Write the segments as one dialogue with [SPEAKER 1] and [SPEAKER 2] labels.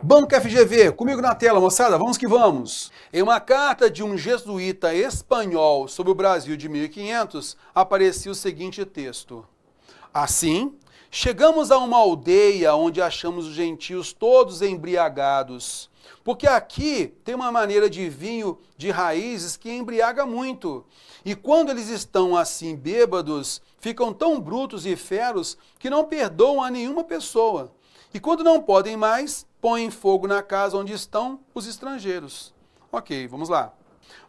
[SPEAKER 1] Banco FGV, comigo na tela, moçada, vamos que vamos. Em uma carta de um jesuíta espanhol sobre o Brasil de 1500, aparecia o seguinte texto. Assim, chegamos a uma aldeia onde achamos os gentios todos embriagados, porque aqui tem uma maneira de vinho de raízes que embriaga muito. E quando eles estão assim bêbados, ficam tão brutos e feros que não perdoam a nenhuma pessoa. E quando não podem mais, põem fogo na casa onde estão os estrangeiros. Ok, vamos lá.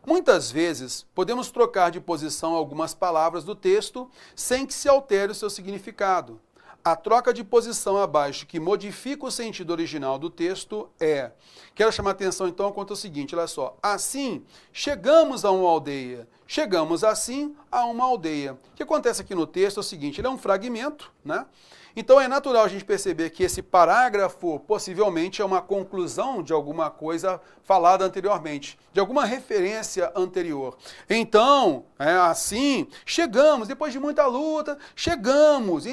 [SPEAKER 1] Muitas vezes, podemos trocar de posição algumas palavras do texto sem que se altere o seu significado. A troca de posição abaixo que modifica o sentido original do texto é... Quero chamar a atenção então quanto ao seguinte, olha só. Assim, chegamos a uma aldeia. Chegamos assim a uma aldeia. O que acontece aqui no texto é o seguinte, ele é um fragmento, né? Então é natural a gente perceber que esse parágrafo possivelmente é uma conclusão de alguma coisa falada anteriormente, de alguma referência anterior. Então, assim, chegamos, depois de muita luta, chegamos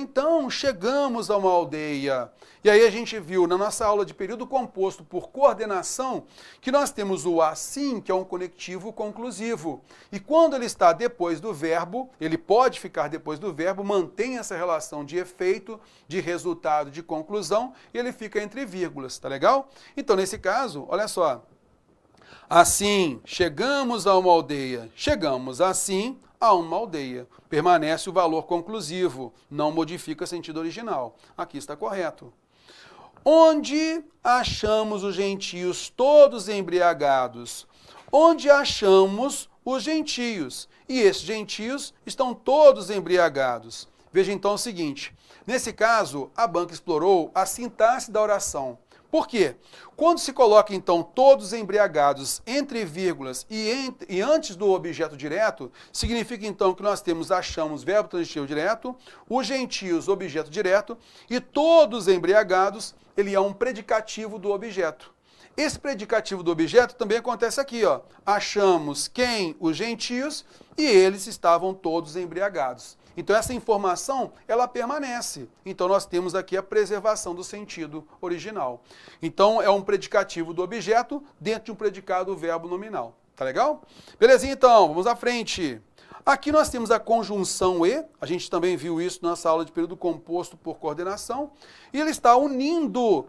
[SPEAKER 1] a uma aldeia. E aí a gente viu na nossa aula de período composto por coordenação que nós temos o assim, que é um conectivo conclusivo. E quando ele está depois do verbo, ele pode ficar depois do verbo, mantém essa relação de efeito, de resultado, de conclusão, e ele fica entre vírgulas, tá legal? Então, nesse caso, olha só. Assim, chegamos a uma aldeia. Chegamos assim a uma aldeia. Permanece o valor conclusivo, não modifica o sentido original. Aqui está correto. Onde achamos os gentios todos embriagados? Onde achamos os gentios? E esses gentios estão todos embriagados. Veja então o seguinte, nesse caso, a banca explorou a sintaxe da oração. Por quê? Quando se coloca, então, todos embriagados entre vírgulas e antes do objeto direto, significa, então, que nós temos achamos, verbo transitivo direto, os gentios, objeto direto, e todos embriagados, ele é um predicativo do objeto. Esse predicativo do objeto também acontece aqui, ó. Achamos quem? Os gentios, e eles estavam todos embriagados. Então, essa informação, ela permanece. Então, nós temos aqui a preservação do sentido original. Então, é um predicativo do objeto dentro de um predicado verbo nominal. Tá legal? Belezinha, então, vamos à frente. Aqui nós temos a conjunção e, a gente também viu isso na nossa aula de período composto por coordenação, e ele está unindo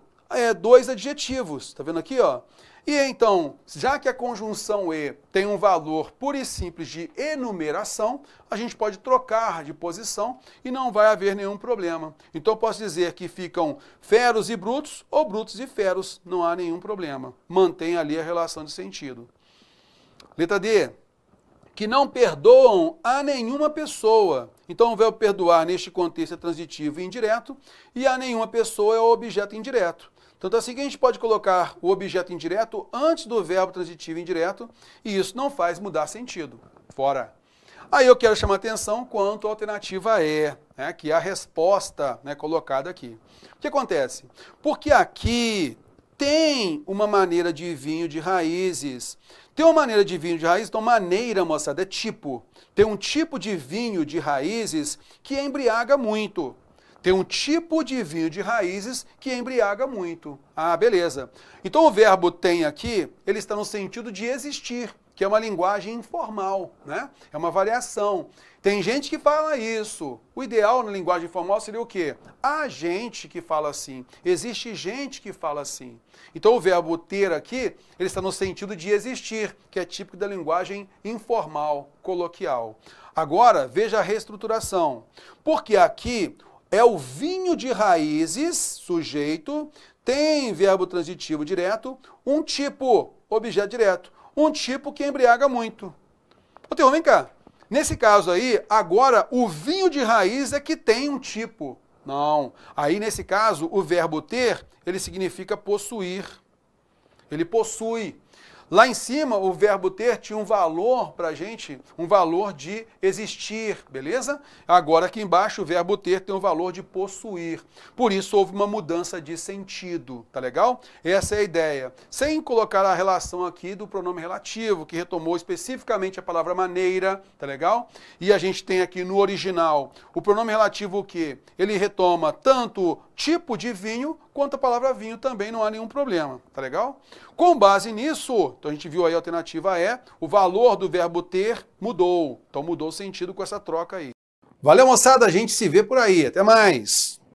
[SPEAKER 1] dois adjetivos. Tá vendo aqui, ó? E então, já que a conjunção e tem um valor puro e simples de enumeração, a gente pode trocar de posição e não vai haver nenhum problema. Então, eu posso dizer que ficam feros e brutos ou brutos e feros, não há nenhum problema. Mantém ali a relação de sentido. Letra D. Que não perdoam a nenhuma pessoa. Então, o verbo perdoar neste contexto é transitivo e indireto, e a nenhuma pessoa é o objeto indireto. Tanto assim que a gente pode colocar o objeto indireto antes do verbo transitivo indireto, e isso não faz mudar sentido. Fora. Aí eu quero chamar a atenção quanto à alternativa E, né, que é a resposta, né, colocada aqui. O que acontece? Porque aqui tem uma maneira de vinho de raízes. Tem uma maneira de vinho de raízes, então maneira, moçada, é tipo. Tem um tipo de vinho de raízes que embriaga muito. Tem um tipo de vinho de raízes que embriaga muito. Ah, beleza. Então o verbo tem aqui, ele está no sentido de existir, que é uma linguagem informal, né? É uma variação. Tem gente que fala isso. O ideal na linguagem informal seria o quê? Há gente que fala assim. Existe gente que fala assim. Então o verbo ter aqui, ele está no sentido de existir, que é típico da linguagem informal, coloquial. Agora, veja a reestruturação. Porque aqui é o vinho de raízes, sujeito, tem verbo transitivo direto, um tipo, objeto direto, um tipo que embriaga muito. Ô, Teor, vem cá. Nesse caso aí, agora o vinho de raiz é que tem um tipo. Não. Aí, nesse caso, o verbo ter, ele significa possuir. Ele possui. Lá em cima, o verbo ter tinha um valor para a gente, um valor de existir, beleza? Agora aqui embaixo o verbo ter tem um valor de possuir. Por isso houve uma mudança de sentido, tá legal? Essa é a ideia. Sem colocar a relação aqui do pronome relativo, que retomou especificamente a palavra maneira, tá legal? E a gente tem aqui no original o pronome relativo o quê? Ele retoma tanto tipo de vinho quanto a palavra vinho também não há nenhum problema, tá legal? Com base nisso, então a gente viu aí a alternativa E, o valor do verbo ter mudou. Então mudou o sentido com essa troca aí. Valeu, moçada, a gente se vê por aí. Até mais!